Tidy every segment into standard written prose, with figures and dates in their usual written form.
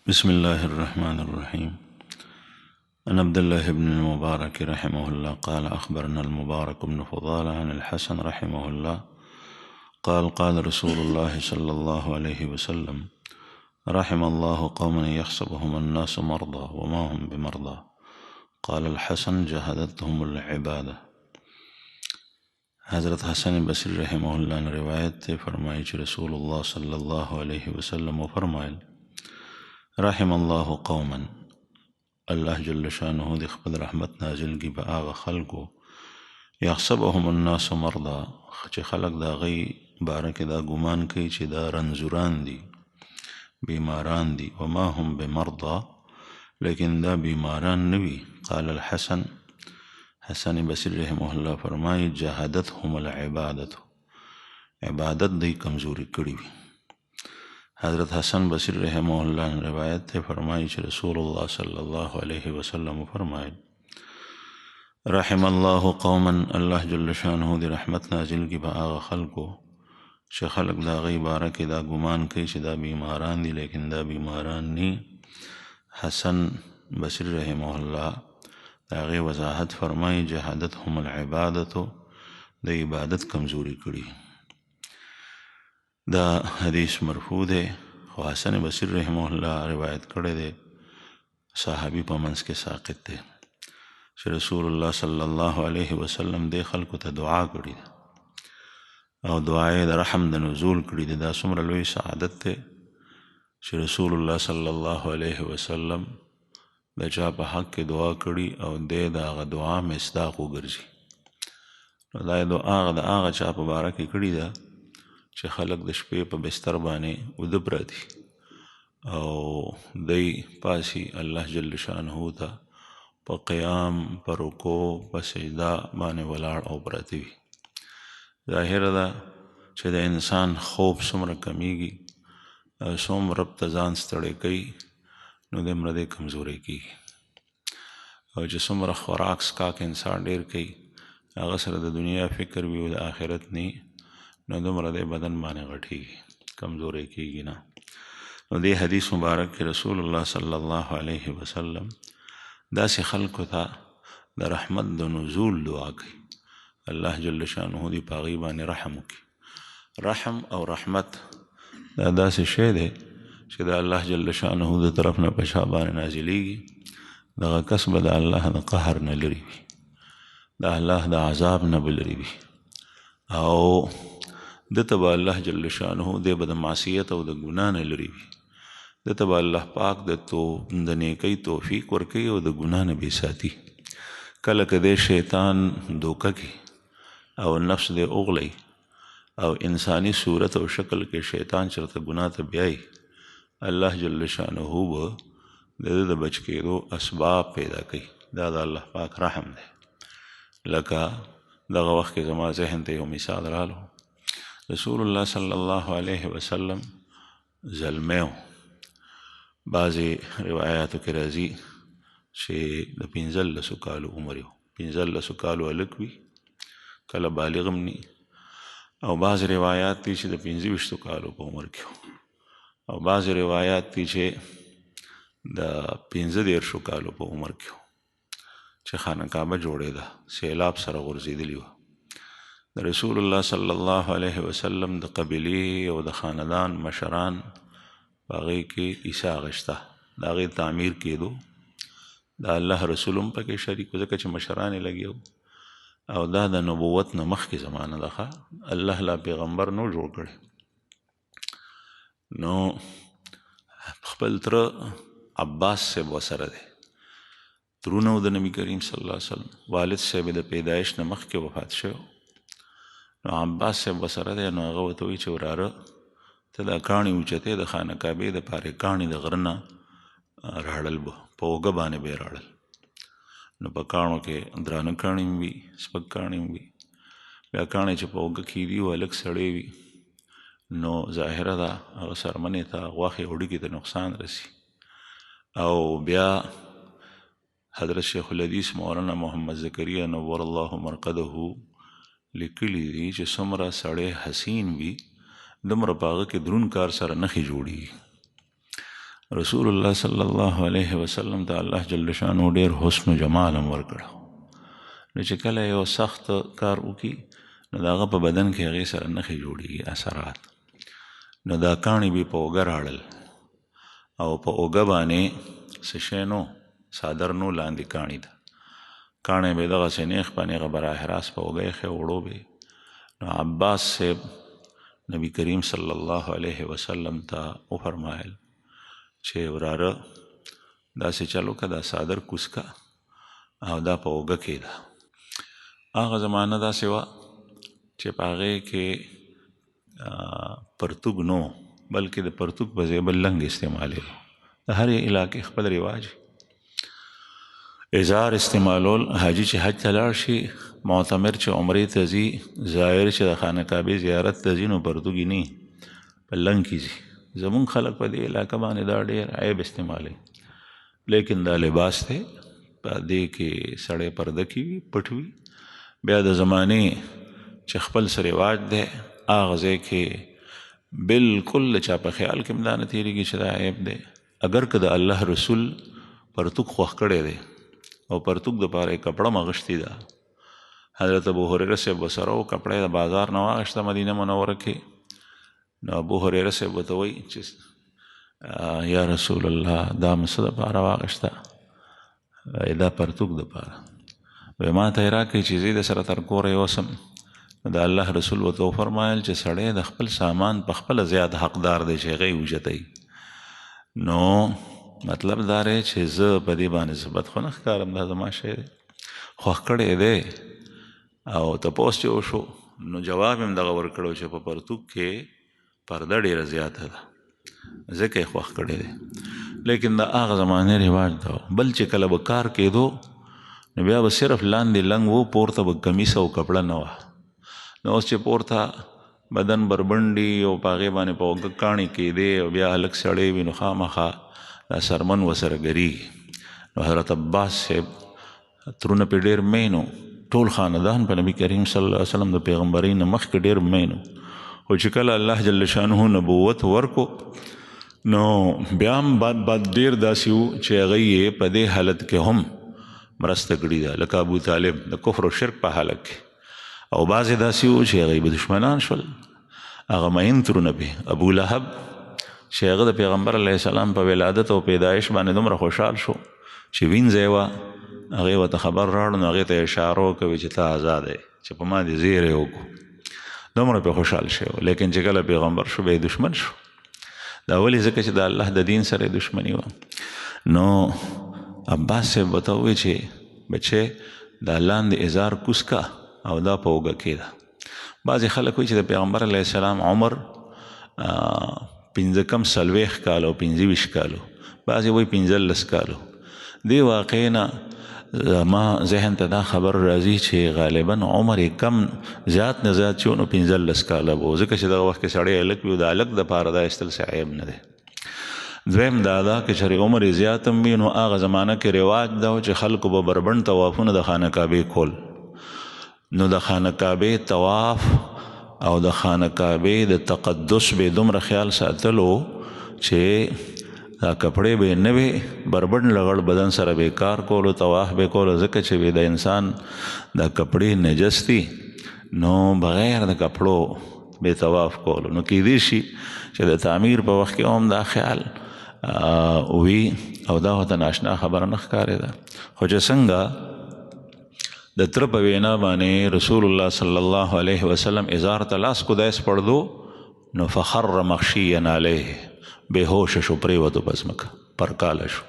بسم الله الرحمن الرحيم. عن عبد الله بن المبارك رحمه الله قال أخبرنا المبارك بن فضالة عن الحسن رحمه الله قال قال رسول الله صلى الله عليه وسلم رحم الله قوما يحسبهم الناس مرضى وما هم بمرضى. قال الحسن جهدتهم العبادة. حضرت حسن بصری رحمہ اللہ نے روایت تے فرمائی کہ رسول اللہ صلی اللہ علیہ وسلم و فرمائل رحم اللہ قوما، اللہ جل شانہ دی خپل رحمت نازل کی با آغا خلقو یحسبهم الناس مرضا، چه خلق دا غی بارک دا گمان کئی چه دا رنزوران دی بیماران دی وما هم بمرضا، لیکن دا بیماران نوی. قال الحسن، حسن بصری رحمہ اللہ فرمائی جہادتهم العبادت، عبادت دی کمزوری کڑی وی. حضرت حسن بصری رحمہ اللہ نے روایت تے فرمائی کہ رسول اللہ صلی اللہ علیہ وسلم فرمائے رحم اللہ قوما، اللہ جل شانہ دی رحمت نازل کی با آغا خلقو چه خلق دا غی بارک دا گمان کئی چه دا بیماران دی لیکن دا بیماران نی. حسن بصری رحمہ اللہ دا غی وضاحت فرمائی جہادتهم العبادتو، دا عبادت کمزوری کڑی. دا حدیث مرفوع دے، حسن بصری رحمہ اللہ روایت کڑے دے، صحابی پا منس کے ساقط دے کہ رسول اللہ صلی اللہ علیہ وسلم دے خلقو تا دعا کڑی دے او دعائے دا رحم دا نزول کڑی دے. دا سمر لوی سعادت دے کہ رسول اللہ صلی اللہ علیہ وسلم دا چا پا حق کے دعا کڑی او دے دا آغا دعا مصداقو گرزی. دا دعا دا آغا چا پا بارکی کڑی دا چه خلق د شپې په بستر باندې وده پراتی او دی پاسی الله جل شانه ته په قیام په رکوع په سجده باندې ولاړ او پراتی وي. ظاهره ده چې د انسان خوب څومره کمیږي او څومره رب ته ځان ستړی کوي نو دومره دی کمزوری کیږي، او چې څومره خوراک څښاک انسان ډیر کوي هغه سره د دنیا فکر وي او د آخرت نه نو دومره دی بدن باندې غټیږي، کمزوری کیږي نه. نو دی حدیث مبارک کې رسول الله صلی الله علیه وسلم داسې خلقو ته د رحمت د نزول دعا کوي، الله جل شانه دی په هغوی باندې رحم وکړي. رحم او رحمت دا داسې شی دی چې د الله جل شانه د طرف نه په چا باندې نازلیږي، دغه کس به د الله د قهر نه لرې وي، د الله د عذاب نه به لرې وي، او دته به الله جل شانه دی به د معصیت او د ګناه نه لرې وي، دته به الله پاک د نیکۍ توفیق ورکوي او د ګناه نه به ساتي. کله که دی شیطان دوکه کی او نفس دی اغلی او انسانی صورت او شکل کې شیطان چرته ګناه ته بیایي، الله جل شانه به د ده د بچ کېدو اسباب پیدا کوي. دا د الله پاک رحم دی. لکه دغه وخت کې زما ذهن ته یو مثال رالو، رسول الله صلی الله علیه وسلم زلمیو، بعضی روایاتو کې راځي چې د 15 کالو عمر یو، 15 کالو هلک وي، کله بالغ هم ني، او بعض روایات دي چې د 25 کالو په عمر کې، او بعض روایات دي چې د 15 کالو په عمر کې چې خانه کعبه جوړېده، سیلاب سره غورځېدلي وه. د رسول الله صلی الله علیه وسلم د قبیلې او د خاندان مشران په هغې کې حصه اخیسته، د هغې تعمیر کېدو، د الله رسول هم پکې شریک و ځکه چې مشران یې لګیا او دا د نبوت نه مخکې زمانه ده، الله لا پیغمبر نو جوړ کړی. نو خپل تره عباس صاحب ورسره دی، ترونه د نبي کریم صلی الله علیه وسلم، والد صاحب د پیدایش نه مخکې وفات شوی، نو عباس صاحب ورسره دی. نو هغه ورته وایي چې وراره ته دا کاڼي اوچتې د خانه کعبې دپاره کاڼي د غره نه راړل به په اوږه باندې به یې راړل، نو په کاڼو کې درانه کاڼي هم وي، سپک کاڼي هم وي، بیا کاڼي چې په اوږه کېدي او هلک سړی وي نو ظاهره ده هغه څرمنې ته غوښې وډوکي ته نقصان رسي. او بیا حضرت شیخ الحدیث مولانا محمد زکریا نور الله مرقده لیکلي دي چې څومره سړی حسین وي دومره په هغه کې درون کار سره نښې جوړېږي. رسول الله صلی الله علیه وسلم ته الله جل شانه ډیر حسن و جمال هم ورکړو. نو چې کله یو سخت کار وکړي نو د هغه په بدن کې هغې سره نښې جوړېږي، اثرات. نو دا کاڼي به په اوږه راړل او په اوږه باندې څه شی نو، څادر نو، لاندې کاڼي ده، کاڼی به دغسې نیغ په نیغه براه راست په اوږه ایښی، وړو به. نو عباس صاحب نبی کریم صلی الله علیه وسلم ته وفرمایل چې وراره داسې چل وکړه، دا څادر کوز که او دا په اوږه کښېږده. هغه زمانه داسې وه چې په هغې کې پرتوګ نو، بلکې د پرتوګ په ځای بل لنګ استعمالېدو. د هرې علاقې خپل رواج. ازار استعمالول، حاجي چې حج ته لاړ شي، معتمر چې عمرې ته ځي، زائر چې د خانه کعبې زیارت ته ځي، نو پرتوګي نه په لنګ کې ځي. زمونږ خلک په دې علاقه باندې دا ډېر عیب استعمالوي، لیکن دا لباس دی، په دې کې سړی پرده کې وي، پټ وي. بیا د زمانې چې خپل څه رواج دی هغه ځای کې بلکل د چا په خیال کې هم دا نه تېرېږي چې دا عیب دی. اگر که د الله رسول پرتوګ خوښ کړی دی او پرتوګ دپاره یې کپړه هم اغوښتې ده، حضرت ابو هریره صاحب ورسره و، کپړه یې د بازار نه واخېسته مدینه منوره کې. نو ابو هریره صاحب ورته وایي چې یا رسول الله دا مې څه دپاره واخېسته؟ دا پرتوګ دپاره. وایي ما ته یې راکړئ چې زه یې درسره تر کوره یوسم. د الله رسول ورته وفرمایل چې سړی د خپل سامان په خپله زیات حقدار دی چې هغه یې اوچتوي. نو مطلب دا دی چې زه په دې باندې زه بد خو نه ښکارم، دا زما شی دی، خوښ کړی دی. او تپوس چې وشو نو جواب هم دغه ورکړو چې په پرتوګ کې پرده ډېره زیاته ده، ځکه یې خوښ کړی دی. لیکن د هغه زمانې رواج ده. بل چې کله به کار کېدو نو بیا به صرف لاندې لنګ و، پورته به کمیس او کپړه نه وه. نو اوس چې پورته بدن بربنډي او په هغې باندې په اوږه کاڼي کېدې او بیا هلک سړی وي نو خامخا دا سرمن ورسره ګرېږي. نو حضرت عباس صاحب ترونه پې ډېر مین و، ټول خاندان په نبي کریم صلی الله علیه وسلم د پیغمبرۍ نه مخکې ډېر مین و. خو چې کله الله جل شانه نبوت ورکو نو بیا هم بد ډېر داسې و چې هغوی یې په دې حالت کې هم مرسته کړې ده، لکه ابو طالب د کفر و شرک په حالت کې. او بعضې داسې و چې هغوی به دشمنان شول. هغه مین ترونه پې ابو لهب چې هغه د پیغمبر علیه السلام په ولادت او پیدایش باندې دومره خوشحال شو چې وینځی وه، هغې ورته خبر راوړ نو هغې ته اشاره وکوي چې ته آزاد یې، چې په ما دې زیری وکړو. دومره پې خوشحال شوی و. لیکن چې کله پیغمبر شو بیا دشمن شو. دا ولې؟ ځکه چې د الله د دین سره دشمني وه. نو عباس صاحب ورته ووایي چې بچی دا لاندې ازار کوز که او دا په اوږه کېږده. بعضې خلک وایي چې د پیغمبر علیه السلام عمر 45 کاله او 25 کالو، بعضې وایي 15 کالو. دې واقعې نه ما ذهن ته دا خبر راځي چې غالبا عمر یې کم زیات نه زیات چې نو 15 کاله به و، ځکه چې دغه وخت کې سړی هلک وي، د هلک دپاره دا ایستل څه عیب نه دی. دویم دا ده که چېرې عمر یې زیات هم وي نو هغه زمانه کې رواج ده چې خلکو به بربند طوافونه د خانه کعبې کول. نو د خانه کعبې طواف او د خانه کعبې د تقدس به دومره خیال ساتلو چې دا کپړې به نه وي بربند لغړ بدن سره به کار کولو، طواف به کولو، ځکه چې د انسان دا کپړې نجس دي نو بغیر د کپړو به طواف کولو. نو کېدای شي چې د تعمیر په وخت کې هم دا خیال وي او دا ورته ناشنا خبره نه ښکارېده. خو چې څنګه د تره په وینا باندې رسول الله صلی الله علیه وسلم ازار ته لاس کو دایس پړدو نو فخر مغشیا علیه، بېهوشه شو، پرېوتو په ځمکه، پرکاله شو.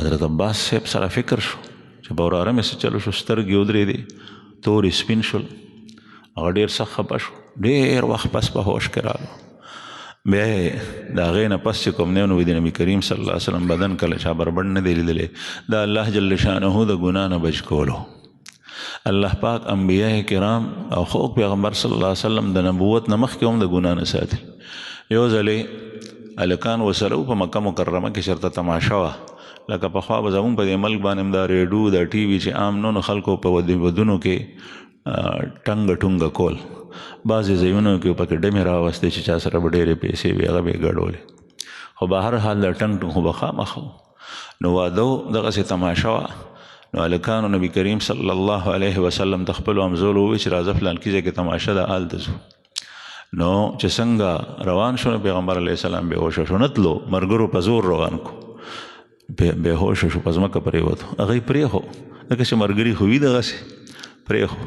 حضرت عباس صاحب سره فکر شو چې په وراره مې څه چلو شو، سترګې ودرېدې، تورې سپین شول. هغه ډېر سخت خفه شو، ډېر وخت پس په هوش کې راغلو. بیا یې د هغې نه پس چې کوم دی نو د نبي کریم صلی الله علیه وسلم بدن کله چا بربند نه دی لیدلی. دا الله جل شانه د ګناه نه بچ کولو. الله پاک انبیاء کرام او خوږ پیغمبر صلی الله علیه وسلم د نبوت نه مخکې هم د ګناه نه ساتل. یو ځلې هلکان ورسره په مکه مکرمه کې چېرته تماشه وه، لکه پخوا به زمونږ په دې ملک باندې هم دا ریډیو دا ټي وي چې عام نو خلکو په ودونو کې ټنګه ټونګه کول، بعضې ځایونو کې پکې ډمې راوستې چې چا سره به ډېرې پیسې وي هغه به یې ګډولې. خو به هر حال د ټنګ ټنګ خو به خامخ نو واده دغسې تماشه وه نو هلکانو نبي کریم صلی الله علیه وسلم د خپلو همزولو وویل چې راځه فلانکي ځای کې تماشه ده هلته ځو نو چې څنګه روان شو نو پیغمبر علیه السلام بېهوشه شو نه تلو ملګرو په زور روان کو بېهوشه شو په ځمکه پرېوتو هغه یې پرېښو ځکه چې ملګري خو وي دغسې پرېښو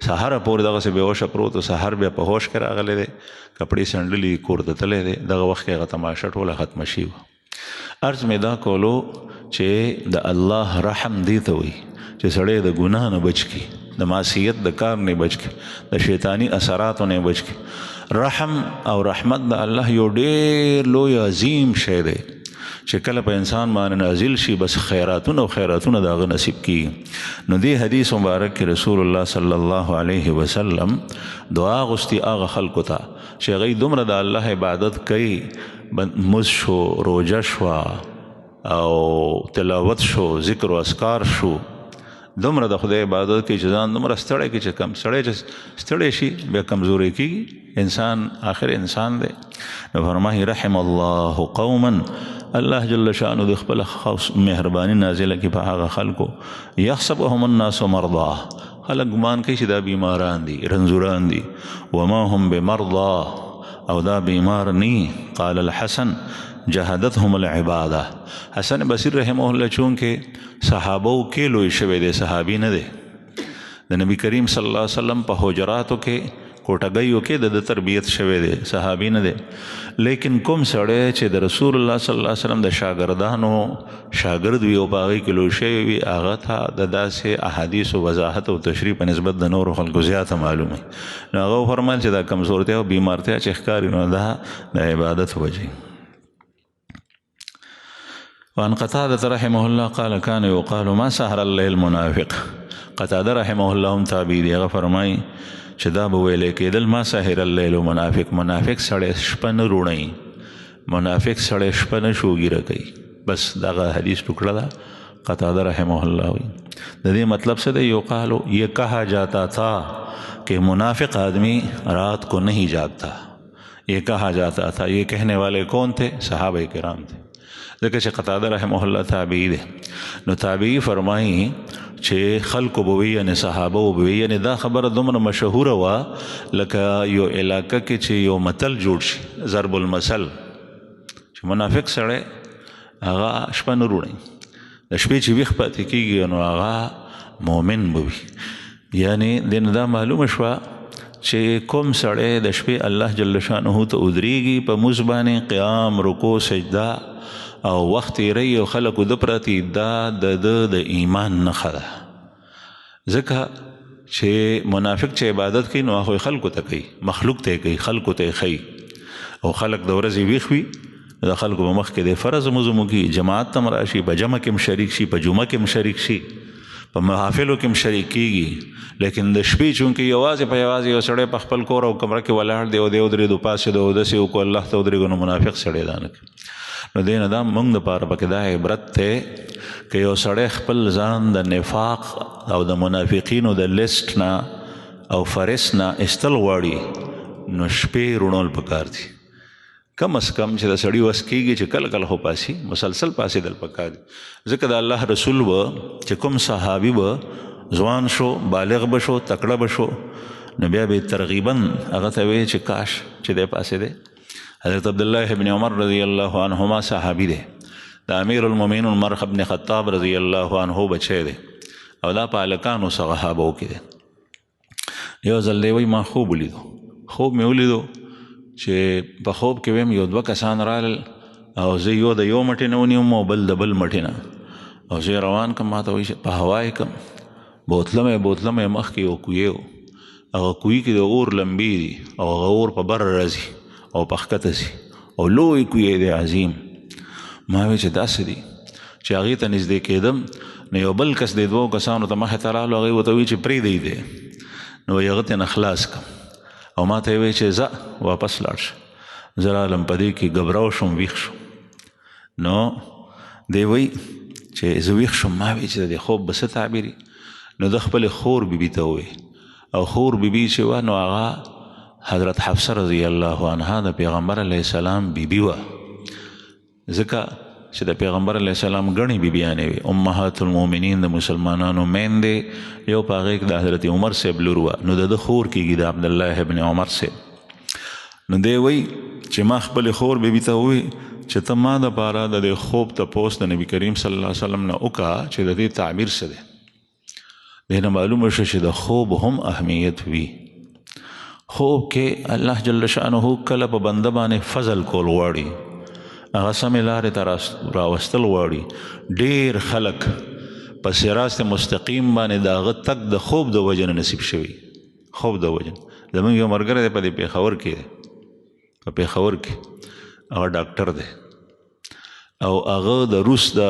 سهاره پورې دغسې بېهوشه پروت و سهار بیا په هوش کې راغلی دی کپړې څنډلي کور ته تللی دی دغه وخت کې هغه تماشه ټوله ختمه شي وه عرض مې دا کولو چې د الله رحم دې ته وایي چې سړی د ګناه نه بچ کړي د معصیت د کار نه بچ کړي د شیطانی اثراتو نه بچ کړي رحم او رحمت د الله یو ډېر لوی عظیم شی دی چې کله په انسان باندې نازل شي بس خیراتونه او خیراتونه د هغه نصیب کیږي نو دې حدیث مبارک کې رسول الله صلی الله علیه وسلم دعا غوښتي هغه خلکو ته چې هغوی دومره د الله عبادت کوي مز شو روژه شوه او تلاوت شو ذکر و اذکار شو دومره د خدای عبادت کې چې ځان دومره ستړی کړي چې کم سړی چې ستړی شي بیا کمزوری کېږي انسان آخر انسان دی نو فرمایي رحم الله قوما الله جل شانو د خپل مهرباني نازله کړي په هغه خلکو یحسبهم الناس مرضا خلک ګمان کوي چې دا بیماران دي رنځوران دي وما هم بمرضا او دا بیمار نی قال الحسن جهدتهم العباده حسن بصیر رحمه الله چونکه صحابو کې لوی شوی دی صحابي نه دی د نبی کریم صلی الله علیه وسلم په حجراتو کې کوټګیو کې د تربیت شوی دی صحابي نه دی لیکن کوم سړی چې د رسول الله صلی الله علیه وسلم د شاګردانو شاګرد وي او په هغې کې لوی شوی وي هغه ته د داسې احادیثو وضاحت او تشریح په نسبت د نورو خلکو زیاته معلوم وي نو هغه وفرمایل چې دا کمزورتیا او بیمارتیا چې ښکاري نو دا د عبادت وجې وعن قتادة رحمه الله قال كان يقال ما سهر الليل منافق قتاده رحمه الله هم تابعي دی هغه فرمایي چې دا به ویلې کېدل ما سهر الليل منافق سړی شپه نه روڼوي منافق سړی شپه نه شوګیره کوي بس دغه حدیث ټکړه ده قتاده رحمه الله وي د دې مطلب څه دی یقال یہ کہا جاتا تھا کہ منافق آدمی رات کو نہیں جاگتا یہ کہا جاتا تھا یہ کہنے والے کون تھے صحابہ کرام تھے ځکه چې قتاده رحمه الله تابعي دی نو تابعي فرمایي چې خلکو به وي یعنې صحابه به وي یعنې دا خبره دومره مشهوره وه لکه یو علاقه کې چې یو متل جوړ شي ضرب المثل چې منافق سړی هغه شپه نه روڼوي د شپې چې ویښ پاتې کېږي نو هغه مؤمن به وي یعنې دې نه دا معلومه شوه چې کوم سړی د شپې الله جل شانه ته ودرېږي په مونځ باندې قیام رکوع سجده او وخت یې او خلکو د پرتی دا د ایمان نښه ده ځکه چې منافق چې عبادت کوي نو هغه خلکو ته کوي مخلوق ته کوي خلکو ته ښیي او خلک د ورځې ویښ وي د خلکو په مخ کې د فرض مزمو کې جماعت ته راشي په جمع کې هم شریک شي په جمعه کې هم شریک شي په محافلو کې هم شریک کېږي لیکن د شپې چونکې یوازې په یوازې یو سړی په خپل کور او کمره کې ولاړ دی او دی ودرېدو پاسې د اودسې وکړو الله ته ودرېږو نو منافق سړی دا نه کوي نو دې نه دا موږ دپاره پکې دا عبرت دی که یو سړی خپل ځان د نفاق او د منافقینو د لیسټ نه او فرست نه ایستل غواړي نو شپې روڼول پکار دي کم از کم چې د سړي وس کېږي چې کله کله خو پاسي مسلسل پاسېدل پکار دي ځکه د الله رسول به چې کوم صحابي به ځوان شو بالغ به شو تکړه به شو نو بیا به ترغیبا هغه ته وایي چې کاش چې دی پاسېدی حضرت عبداللہ ابن عمر رضی اللہ عنہما صحابی دے دا امیر المومنین عمر ابن خطاب رضی اللہ عنہ بچے دے او دا پا الکانو صحابو کی دے یو ځل دی وی ما خوب ولیدو خوب مې ولیدو چې په خوب کې ویم یو دوه کسان رالل او زه یو د یو مټې نه ونیوم او بل د بل مټې نه او زه روان کم ما ته وایي په هوا یې کم بوتله مې مخکې یو کوی و هغه کوی کې د اور لمبې دي او هغه اور په بر راځي او په ښکته ځي او لوی کوی دی عظیم ما وی چې داسې دي چې هغې ته نږدې کېدم نو یو بل کس د دوو کسانو ته مخې ته راغلو هغې ورته وایي چې پرېږدی دی نو هغه ته نه خلاص کړم او ما ته یې وایي چې ځه واپس لاړ شه زه رالم په دې کې ګبراو شوم ویښ شوم نو دی وایي چې زه ویښ شوم ما وایي چې د دې خوب به څه تعبیري نو د خپلې خور بیبي ته ووایي او خور بیبي چې وه نو هغه حضرت حفصه رضی الله عنها د پیغمبر علیه السلام بیبي وه ځکه چې د پیغمبر علیه السلام ګڼې بیبیانې وي امهات المؤمنین د مسلمانانو میندې یو په هغې کې د حضرت عمر صاحب لور وه نو د خور کېږي د عبدالله ابن عمر صاحب نو دی وی چې ما خپلې خور بیبي ته ووی چې ته ما دپاره د دې خوب تپوس د نبي کریم صلی الله علیه وسلم نه وکړه چې د دې تعبیر څه دی دې نه معلومه شوه چې د خوب هم اهمیت وي خوب کې الله جل شأنه کله په بنده باندې فضل کول غواړي هغه سمې لارې ته راوستل غواړي ډېر خلک په صراط مستقیم باندې د هغه تک د خوب د وجې نه نصیب شوي خوب د وجې زموږ یو ملګری دی په دې پېښور کې په پېښور کې هغه ډاکټر دی او هغه د روس د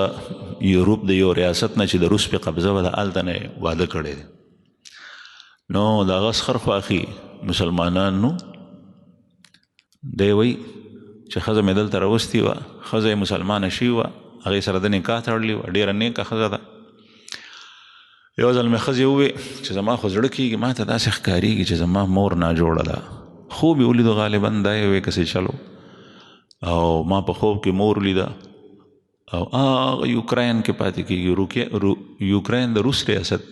یوروپ د یو ریاست نه چې د روس په قبضه وه د هلته نه واده کړی دی نو د هغه سخر خواخي مسلمانان نو دی وی چې ښځه مې دلته راوستې وه ښځه یې مسلمانه شوې وه هغې سره د نکاح تړلې وه ډېره نیکه ښځه ده یو ځل مې ښځې ووې چې زما خو زړه کېږي ما ته داسې ښکارېږي چې زما مور ناجوړه ده خوب یې ولیدو غالبا دا یې وې کسې چلو او ما په خوب کې مور لیده او هغه یوکراین کې پاتې کېږي یوکراین د روس ریاست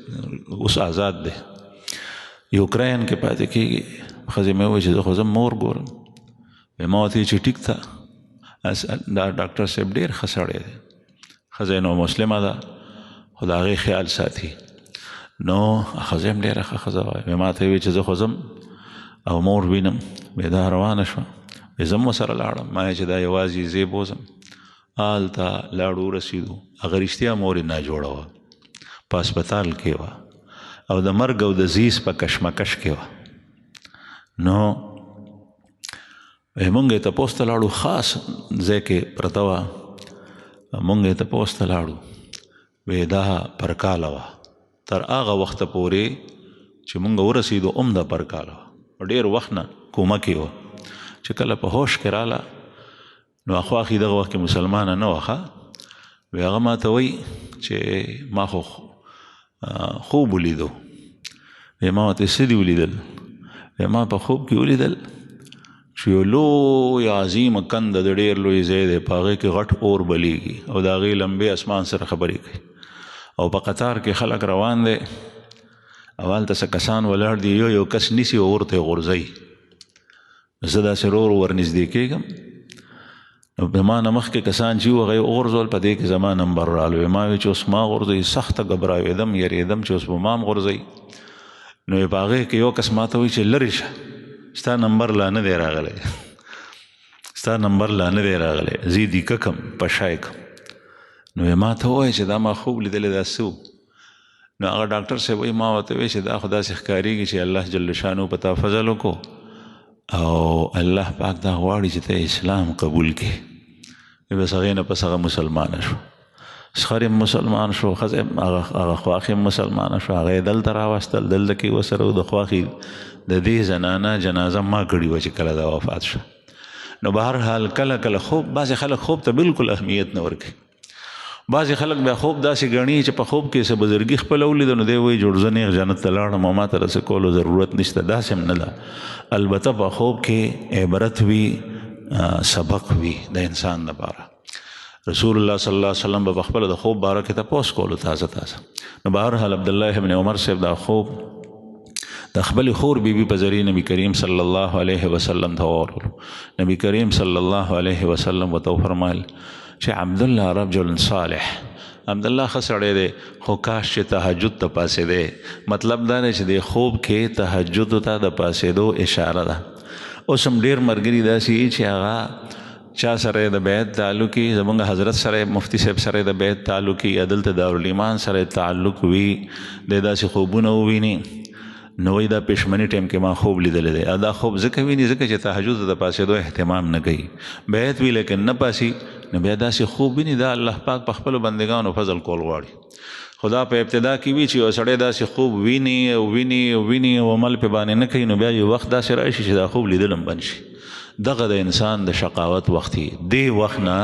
اوس آزاد دی یوکراین کې پاتې کېږي ښځې مې وویل چې زه خو زه مور ګورم ما ورته چې ټیک ته دا ډاکټر صاحب ډېر ښه سړی دی ښځه نو مسلمه ده خو د هغې خیال ساتي نو ښځه هم ډېره ښه ښځه وایي ما ته یې ویل چې زه خو ځم او مور وینم دا روانه شوه زه هم ورسره لاړم ما چې دا یوازې زه بوځم هلته لاړو ورسېدو هغه رښتیا مور یې ناجوړه وه په هسپتال کې وه او د مرګ او د زیس په کشمکش کې وه نو مونږ یې تپوس ته لاړو خاص ځای کې پرته وه مونږ یې تپوس ته لاړو وی دا پر کاله وه تر هغه وخته پورې چې مونږ ورسېدو هم دا پر کاله وه ډېر وخت نه کومه کې وه چې کله په هوش کې راله نو اخواخي دغه وخت کې مسلمانه نه وه وی هغه ما ته وی چې ما خو خوب ولیدو وی ما ورته څه دي ولیدل وی ما په خوب کې ولیدل چې یو لوی عظیمه کنده د ډېر لوی ځای دی په هغې کې غټ اور بلیږي او د هغې لمبې اسمان سره خبرې کوي او په قطار کې خلک روان دی او هلته څه کسان ولاړ دي یو کس نیسي او ورته یې غورځوي زه داسې ورو ورنږدې کېږم نو زما نه مخکې کسان چې وو هغه یې وغورځول په دې کې زما نمبر رالو ما وی چې اوس ما غورځوي سخته ګبراوېدم یېرېدم چې اوس به ما هم غورځوي نو په هغې کې یو کس ما ته وایي چې لرې شه ستا نمبر لا نه دی راغلی ستا نمبر لا نه دی راغلی زه یې دیکه کم پشای کم نو ما ته ووایه چې دا ما خوب لیدلی دا څه و نو هغه ډاکټر صاحب وایي ما ورته وایي چې دا خو داسې ښکارېږي چې الله جل شانو په تا فضل وکړو او الله پاک دا غواړي چې ته اسلام قبول کړې بس هغې نه پس هغه مسلمانه شو سخر هم مسلمان شو ښځه هغه خواښې هم مسلمانه شو هغه یې دلته راوستل دلته کې ورسره د خواښې د دې زنانه جنازه ما کړې وه چې کله دا وفات شو نو به هر حال کله کله خوب بعضې خلک خوب ته بالکل اهمیت نه ورکوي بعضې خلک بیا خوب داسې ګڼي چې په خوب کې څه بزرګي خپله ولیده نو دی وایي جوړ زه نیغ جنت ته لاړم او ما ته رسه کولو ضرورت نشته داسې هم نه ده البته په خوب کې عبرت وي سبق وي د انسان لپاره رسول الله صلی الله علیه وسلم په خپله د خوب باره کې تپوس کولو تازه نو به هر حال عبدالله ابن عمر صاحب دا خوب د خپلې خور بیبي په ذریعه نبي کریم صلی الله علیه وسلم ته واورلو نبي کریم صلی الله علیه وسلم ورته وفرمایل چې عبدالله رجل صالح عبدالله ښه سړی دی خو کاش چې تهجد ته پاڅېدی مطلب دا دی چې د خوب کې تهجد ته د پاڅېدو اشاره ده اوس هم ډېر ملګري داسې چې هغه چا سره د بیعت تعلق وي زمونږ حضرت سره مفتی صاحب سره د بیعت تعلق وي یا دلته دارالایمان سره تعلق وي د داسې خوبونه وویني نو وایي دا پښمني ټایم کې ما خوب لیدلی دی دا خوب ځکه ویني ځکه چې تهجد ته د پاڅېدو اهتمام نه کوي بیعت وي لیکن نه پاسي نو بیا داسې خوب ویني دا الله پاک په خپلو بندګانو فضل کول غواړي خدا په ابتدا کې وي چې یو سړی داسې خوب ویني او عمل پې باندې نه کوي نو بیا یو وخت داسې راشي چې دا خوب لیدل هم بند شي دغه د انسان د شقاوت وخت دی وخت نه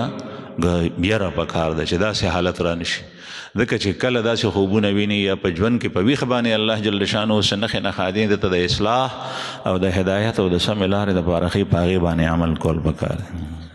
بیره پکار ده چې داسې حالت را نشي ځکه چې کله داسې خوبونه ویني یا په ژوند کې په ویښ باندې الله جل شانو څه نښې نښادې ده ته د اصلاح او د هدایت او د سمې لارې دپاره ښې په هغې باندې عمل کول پکار